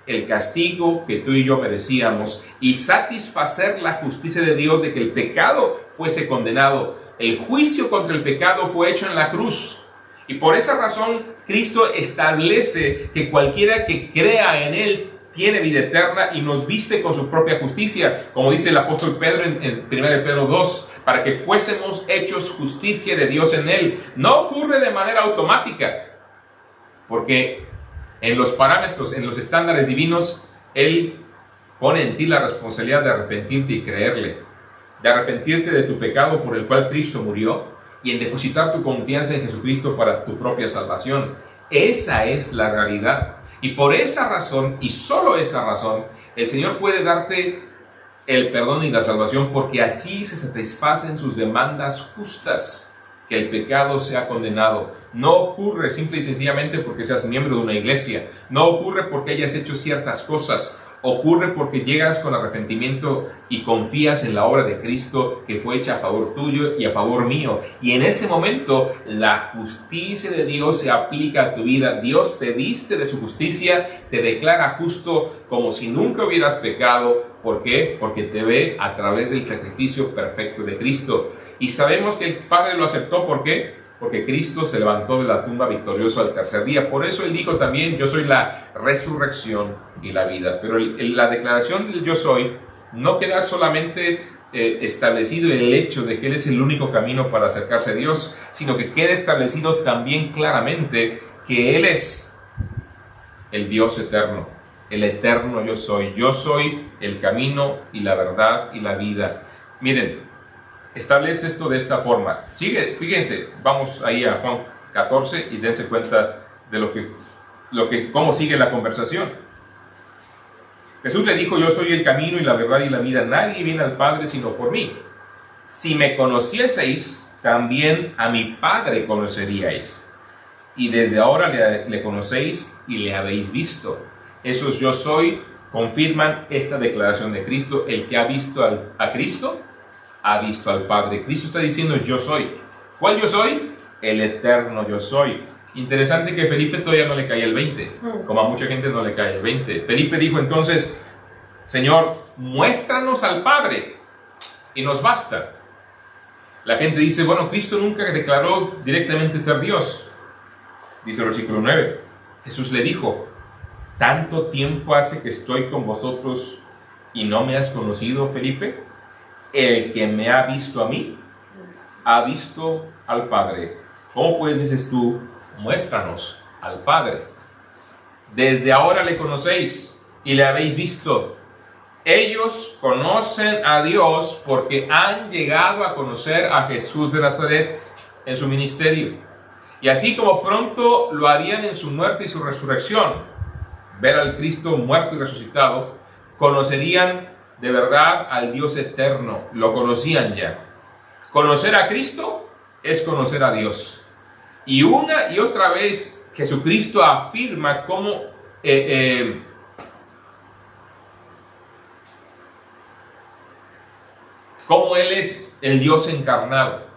el castigo que tú y yo merecíamos y satisfacer la justicia de Dios de que el pecado fuese condenado. El juicio contra el pecado fue hecho en la cruz. Y por esa razón Cristo establece que cualquiera que crea en Él tiene vida eterna y nos viste con su propia justicia, como dice el apóstol Pedro en 1 Pedro 2, para que fuésemos hechos justicia de Dios en Él. No ocurre de manera automática, porque en los parámetros, en los estándares divinos, Él pone en ti la responsabilidad de arrepentirte y creerle, de arrepentirte de tu pecado por el cual Cristo murió y en depositar tu confianza en Jesucristo para tu propia salvación. Esa es la realidad. Y por esa razón, y solo esa razón, el Señor puede darte el perdón y la salvación, porque así se satisfacen sus demandas justas, que el pecado sea condenado. No ocurre simple y sencillamente porque seas miembro de una iglesia, no ocurre porque hayas hecho ciertas cosas, ocurre porque llegas con arrepentimiento y confías en la obra de Cristo que fue hecha a favor tuyo y a favor mío. Y en ese momento la justicia de Dios se aplica a tu vida. Dios te viste de su justicia, te declara justo como si nunca hubieras pecado. ¿Por qué? Porque te ve a través del sacrificio perfecto de Cristo. Y sabemos que el Padre lo aceptó. ¿Por qué? Porque Cristo se levantó de la tumba victorioso al tercer día. Por eso Él dijo también, yo soy la resurrección y la vida. Pero la declaración del yo soy no queda solamente establecido en el hecho de que Él es el único camino para acercarse a Dios, sino que queda establecido también claramente que Él es el Dios eterno, el eterno yo soy. Yo soy el camino y la verdad y la vida. Miren, establece esto de esta forma. Fíjense, vamos ahí a Juan 14 y dense cuenta de cómo sigue la conversación. Jesús le dijo, yo soy el camino y la verdad y la vida. Nadie viene al Padre sino por mí. Si me conocieseis, también a mi Padre conoceríais. Y desde ahora le conocéis y le habéis visto. Esos yo soy confirman esta declaración de Cristo. El que ha visto a Cristo ha visto al Padre. Cristo está diciendo yo soy. ¿Cuál yo soy? El eterno yo soy. Interesante que Felipe todavía no le cae el 20, como a mucha gente no le cae el 20. Felipe dijo entonces, Señor, muéstranos al Padre y nos basta. La gente dice, bueno, Cristo nunca declaró directamente ser Dios. Dice el versículo 9, Jesús le dijo, ¿tanto tiempo hace que estoy con vosotros y no me has conocido, Felipe? El que me ha visto a mí, ha visto al Padre. ¿Cómo pues dices tú, muéstranos al Padre? Desde ahora le conocéis y le habéis visto. Ellos conocen a Dios porque han llegado a conocer a Jesús de Nazaret en su ministerio. Y así como pronto lo harían en su muerte y su resurrección, ver al Cristo muerto y resucitado, conocerían de verdad al Dios eterno. Lo conocían ya. Conocer a Cristo es conocer a Dios. Y una y otra vez Jesucristo afirma cómo Él es el Dios encarnado.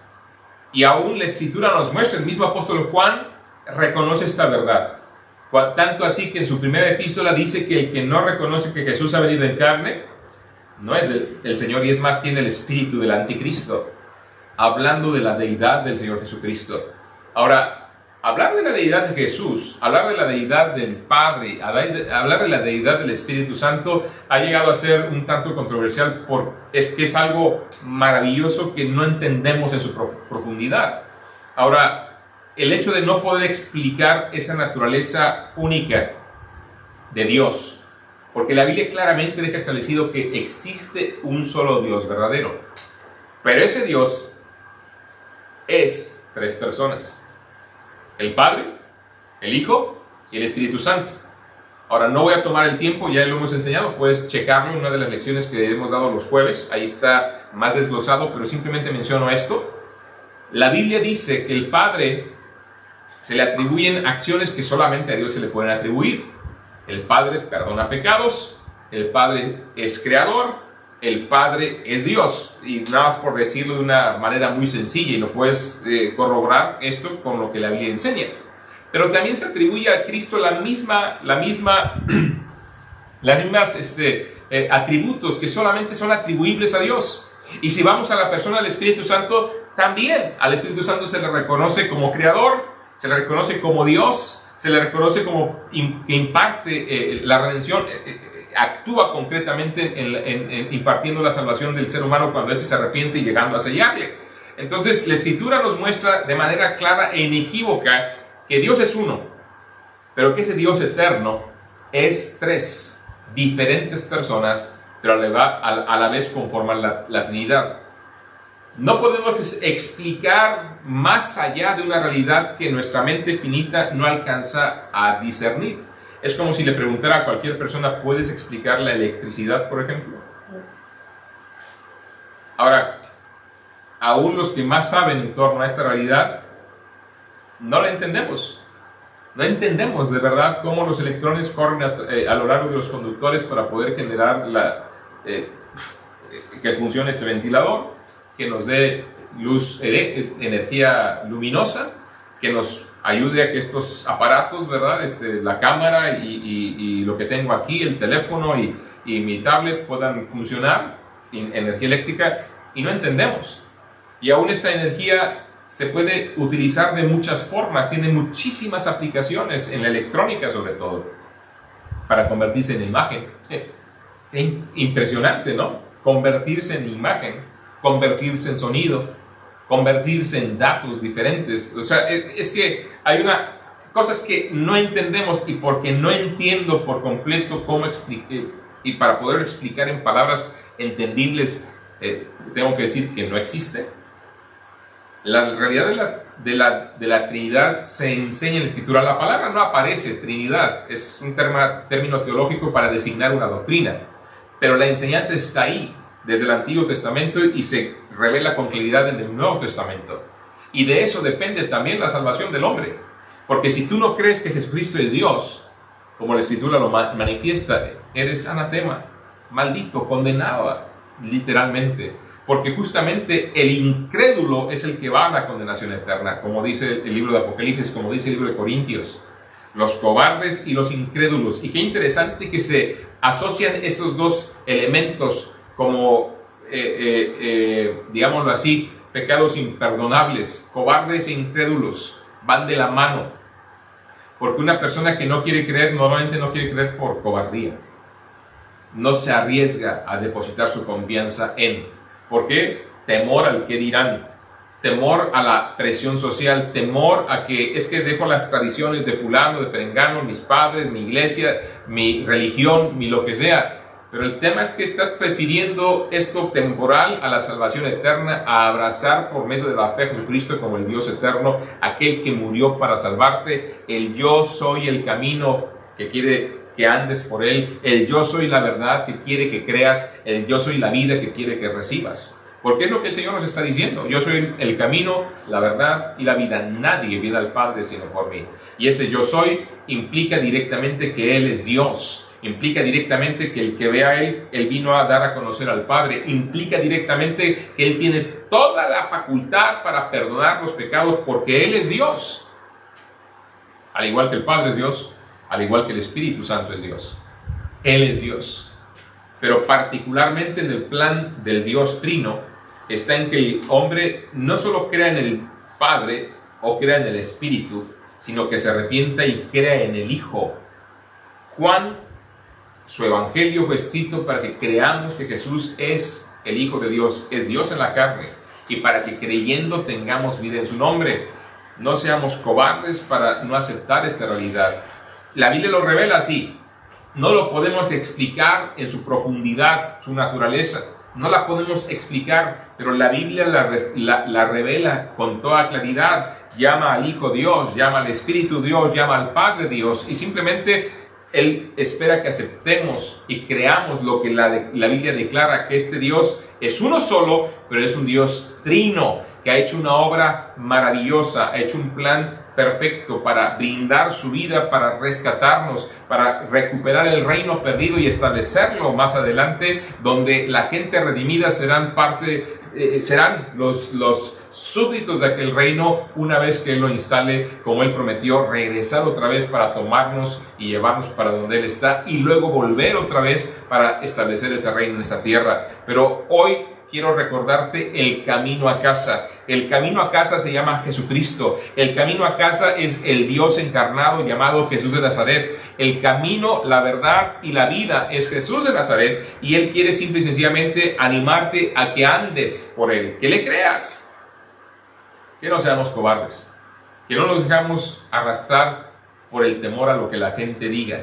Y aún la Escritura nos muestra, el mismo apóstol Juan reconoce esta verdad. Tanto así que en su primera epístola dice que el que no reconoce que Jesús ha venido en carne, no es el Señor, y es más, tiene el espíritu del anticristo, hablando de la deidad del Señor Jesucristo. Ahora, hablar de la deidad de Jesús, hablar de la deidad del Padre, hablar de la deidad del Espíritu Santo ha llegado a ser un tanto controversial porque es algo maravilloso que no entendemos en su profundidad. Ahora, el hecho de no poder explicar esa naturaleza única de Dios, porque la Biblia claramente deja establecido que existe un solo Dios verdadero, pero ese Dios es tres personas: el Padre, el Hijo y el Espíritu Santo. Ahora, no voy a tomar el tiempo, ya lo hemos enseñado, puedes checarlo en una de las lecciones que hemos dado los jueves, ahí está más desglosado, pero simplemente menciono esto. La Biblia dice que el Padre se le atribuyen acciones que solamente a Dios se le pueden atribuir. El Padre perdona pecados, el Padre es creador, el Padre es Dios. Y nada más por decirlo de una manera muy sencilla, y no puedes corroborar esto con lo que la Biblia enseña. Pero también se atribuye a Cristo las mismas atributos que solamente son atribuibles a Dios. Y si vamos a la persona del Espíritu Santo, también al Espíritu Santo se le reconoce como creador, se le reconoce como Dios, se le reconoce como que imparte la redención, actúa concretamente en impartiendo la salvación del ser humano cuando éste se arrepiente y llegando a sellarle. Entonces la Escritura nos muestra de manera clara e inequívoca que Dios es uno, pero que ese Dios eterno es tres diferentes personas, pero a la vez conforman la Trinidad. No podemos explicar más allá de una realidad que nuestra mente finita no alcanza a discernir. Es como si le preguntara a cualquier persona, ¿puedes explicar la electricidad, por ejemplo? Ahora, aún los que más saben en torno a esta realidad, no la entendemos. No entendemos de verdad cómo los electrones corren a lo largo de los conductores para poder generar que funcione este ventilador, que nos dé luz, energía luminosa, que nos ayude a que estos aparatos, ¿verdad? La cámara y lo que tengo aquí, el teléfono y mi tablet puedan funcionar en energía eléctrica, y no entendemos. Y aún esta energía se puede utilizar de muchas formas, tiene muchísimas aplicaciones en la electrónica sobre todo, para convertirse en imagen. Impresionante, ¿no? Convertirse en imagen, convertirse en sonido, convertirse en datos diferentes. O sea, es que hay cosas que no entendemos, y porque no entiendo por completo cómo explicar, y para poder explicar en palabras entendibles, tengo que decir que no existe. La realidad de la Trinidad se enseña en la Escritura. La palabra no aparece, Trinidad, es un término teológico para designar una doctrina, pero la enseñanza está ahí desde el Antiguo Testamento y se revela con claridad en el Nuevo Testamento. Y de eso depende también la salvación del hombre, porque si tú no crees que Jesucristo es Dios, como la Escritura lo manifiesta, eres anatema, maldito, condenado, literalmente. Porque justamente el incrédulo es el que va a la condenación eterna, como dice el libro de Apocalipsis, como dice el libro de Corintios. Los cobardes y los incrédulos. Y qué interesante que se asocian esos dos elementos como, digámoslo así, pecados imperdonables. Cobardes e incrédulos van de la mano. Porque una persona que no quiere creer, normalmente no quiere creer por cobardía. No se arriesga a depositar su confianza en... ¿Por qué? Temor al que dirán, temor a la presión social, temor a que es que dejo las tradiciones de fulano, de perengano, mis padres, mi iglesia, mi religión, mi lo que sea. Pero el tema es que estás prefiriendo esto temporal a la salvación eterna, a abrazar por medio de la fe a Jesucristo como el Dios eterno, aquel que murió para salvarte, el yo soy el camino que quiere que andes por él, el yo soy la verdad que quiere que creas, el yo soy la vida que quiere que recibas. Porque es lo que el Señor nos está diciendo: yo soy el camino, la verdad y la vida. Nadie viene al Padre sino por mí. Y ese yo soy implica directamente que Él es Dios. Implica directamente que el que ve a Él vino a dar a conocer al Padre. Implica directamente que Él tiene toda la facultad para perdonar los pecados, porque Él es Dios. Al igual que el Padre es Dios, al igual que el Espíritu Santo es Dios. Él es Dios. Pero particularmente en el plan del Dios Trino está en que el hombre no solo crea en el Padre o crea en el Espíritu, sino que se arrepienta y crea en el Hijo. Juan, su evangelio fue escrito para que creamos que Jesús es el Hijo de Dios, es Dios en la carne, y para que creyendo tengamos vida en su nombre. No seamos cobardes para no aceptar esta realidad. La Biblia lo revela así. No lo podemos explicar en su profundidad, su naturaleza. No la podemos explicar, pero la Biblia la revela con toda claridad. Llama al Hijo Dios, llama al Espíritu Dios, llama al Padre Dios. Y simplemente Él espera que aceptemos y creamos lo que la Biblia declara, que este Dios es uno solo, pero es un Dios trino, que ha hecho una obra maravillosa, ha hecho un plan perfecto para brindar su vida, para rescatarnos, para recuperar el reino perdido y establecerlo más adelante, donde la gente redimida serán los súbditos de aquel reino, una vez que Él lo instale, como Él prometió, regresar otra vez para tomarnos y llevarnos para donde Él está, y luego volver otra vez para establecer ese reino en esa tierra. Pero hoy quiero recordarte el camino a casa. El camino a casa se llama Jesucristo. El camino a casa es el Dios encarnado llamado Jesús de Nazaret. El camino, la verdad y la vida es Jesús de Nazaret, y Él quiere simple y sencillamente animarte a que andes por Él, que le creas, que no seamos cobardes, que no nos dejamos arrastrar por el temor a lo que la gente diga,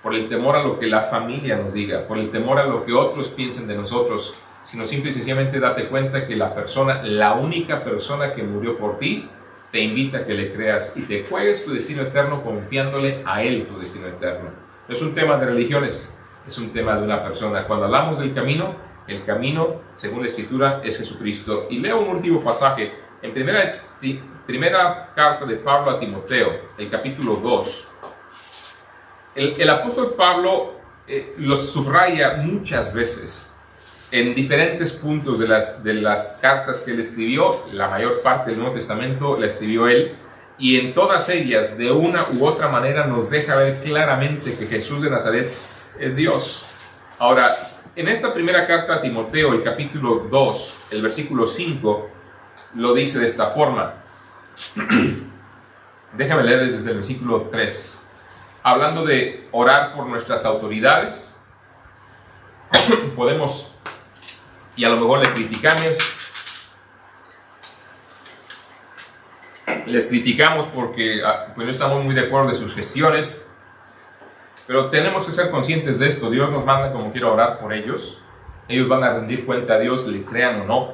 por el temor a lo que la familia nos diga, por el temor a lo que otros piensen de nosotros, sino simple y sencillamente date cuenta que la única persona que murió por ti, te invita a que le creas y te juegues tu destino eterno confiándole a Él tu destino eterno. No es un tema de religiones, es un tema de una persona. Cuando hablamos del camino, el camino, según la Escritura, es Jesucristo. Y leo un último pasaje en 1 primera carta de Pablo a Timoteo, el capítulo 2. El apóstol Pablo los subraya muchas veces en diferentes puntos de las cartas que él escribió. La mayor parte del Nuevo Testamento la escribió él, y en todas ellas, de una u otra manera, nos deja ver claramente que Jesús de Nazaret es Dios. Ahora, en esta primera carta a Timoteo, el capítulo 2, el versículo 5, lo dice de esta forma. Déjame leer desde el versículo 3. Hablando de orar por nuestras autoridades, podemos, y a lo mejor les criticamos porque pues no estamos muy de acuerdo de sus gestiones, pero tenemos que ser conscientes de esto. Dios nos manda como quiera orar por ellos. Ellos van a rendir cuenta a Dios, le crean o no.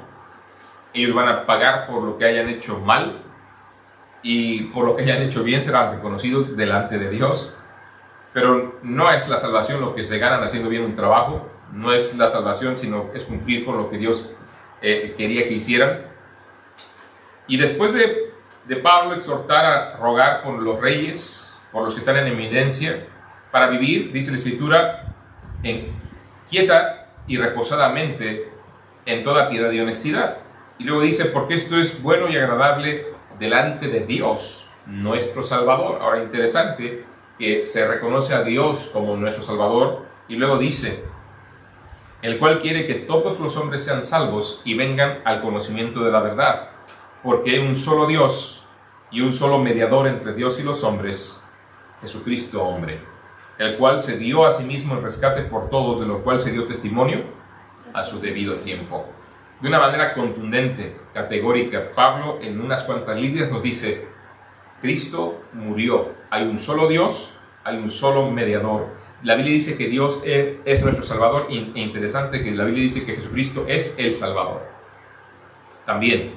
Ellos van a pagar por lo que hayan hecho mal, y por lo que hayan hecho bien serán reconocidos delante de Dios. Pero no es la salvación lo que se ganan haciendo bien un trabajo. No es la salvación, sino es cumplir con lo que Dios quería que hicieran. Y después de Pablo exhortar a rogar por los reyes, por los que están en eminencia, para vivir, dice la Escritura, quieta y reposadamente en toda piedad y honestidad. Y luego dice, porque esto es bueno y agradable delante de Dios, nuestro Salvador. Ahora, interesante que se reconoce a Dios como nuestro Salvador, y luego dice, el cual quiere que todos los hombres sean salvos y vengan al conocimiento de la verdad, porque hay un solo Dios y un solo mediador entre Dios y los hombres, Jesucristo hombre, el cual se dio a sí mismo en rescate por todos, de lo cual se dio testimonio a su debido tiempo. De una manera contundente, categórica, Pablo en unas cuantas líneas nos dice, Cristo murió, hay un solo Dios, hay un solo mediador. La Biblia dice que Dios es nuestro Salvador, e interesante que la Biblia dice que Jesucristo es el Salvador también.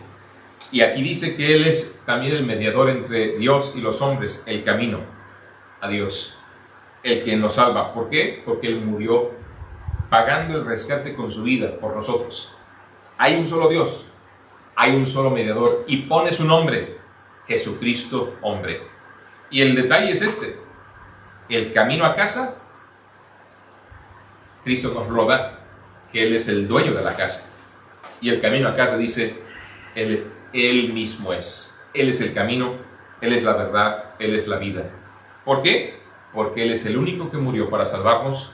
Y aquí dice que Él es también el mediador entre Dios y los hombres, el camino a Dios, el que nos salva. ¿Por qué? Porque Él murió pagando el rescate con su vida por nosotros. Hay un solo Dios, hay un solo mediador, y pone su nombre, Jesucristo hombre. Y el detalle es este: el camino a casa, Cristo nos lo da, que Él es el dueño de la casa. Y el camino a casa dice, Él mismo es. Él es el camino, Él es la verdad, Él es la vida. ¿Por qué? Porque Él es el único que murió para salvarnos,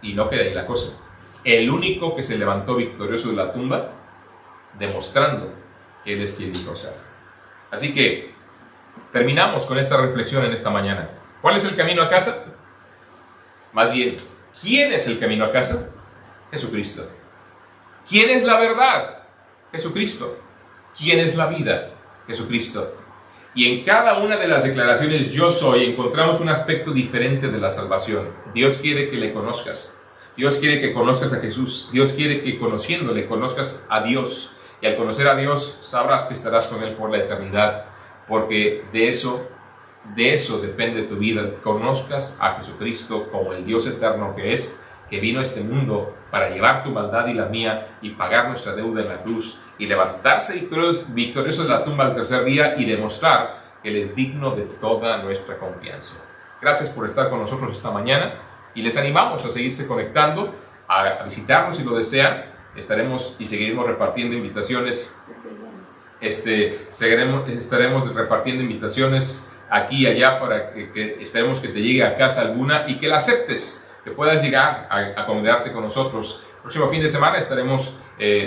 y no queda ahí la cosa. El único que se levantó victorioso de la tumba, demostrando que Él es quien dijo ser. Así que terminamos con esta reflexión en esta mañana. ¿Cuál es el camino a casa? Más bien, ¿quién es el camino a casa? Jesucristo. ¿Quién es la verdad? Jesucristo. ¿Quién es la vida? Jesucristo. Y en cada una de las declaraciones yo soy encontramos un aspecto diferente de la salvación. Dios quiere que le conozcas. Dios quiere que conozcas a Jesús. Dios quiere que conociéndole conozcas a Dios. Y al conocer a Dios sabrás que estarás con Él por la eternidad. Porque de eso depende tu vida. Conozcas a Jesucristo como el Dios eterno que es, que vino a este mundo para llevar tu maldad y la mía y pagar nuestra deuda en la cruz y levantarse victorioso de la tumba al tercer día y demostrar que Él es digno de toda nuestra confianza. Gracias por estar con nosotros esta mañana y les animamos a seguirse conectando, a visitarnos si lo desean. Estaremos y seguiremos repartiendo invitaciones. Estaremos repartiendo invitaciones aquí y allá para que esperemos que te llegue a casa alguna y que la aceptes, que puedas llegar a congregarte con nosotros. El próximo fin de semana estaremos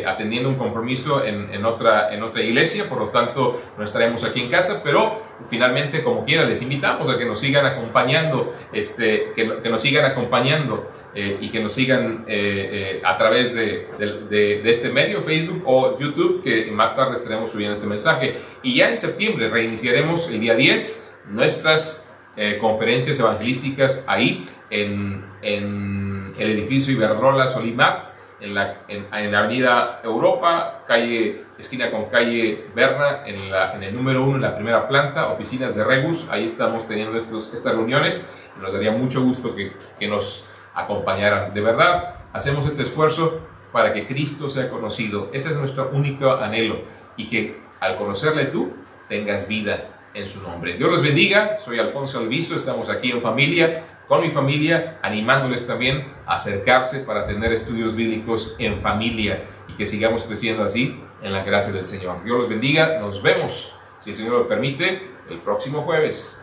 atendiendo un compromiso en otra iglesia, por lo tanto no estaremos aquí en casa, pero finalmente, como quiera, les invitamos a que nos sigan acompañando, que nos sigan acompañando y que nos sigan a través de este medio, Facebook o YouTube, que más tarde estaremos subiendo este mensaje. Y ya en septiembre reiniciaremos el día 10 nuestras conferencias evangelísticas ahí en el edificio Iberdrola Solimar, en la avenida Europa, esquina con calle Berna, en el número 1, en la primera planta, oficinas de Rebus. Ahí estamos teniendo estas reuniones. Nos daría mucho gusto que nos acompañaran. De verdad, hacemos este esfuerzo para que Cristo sea conocido. Ese es nuestro único anhelo, y que al conocerle tú, tengas vida en su nombre. Dios los bendiga. Soy Alfonso Alviso. Estamos aquí en familia, con mi familia, animándoles también a acercarse para tener estudios bíblicos en familia y que sigamos creciendo así en la gracia del Señor. Dios los bendiga. Nos vemos, si el Señor lo permite, el próximo jueves.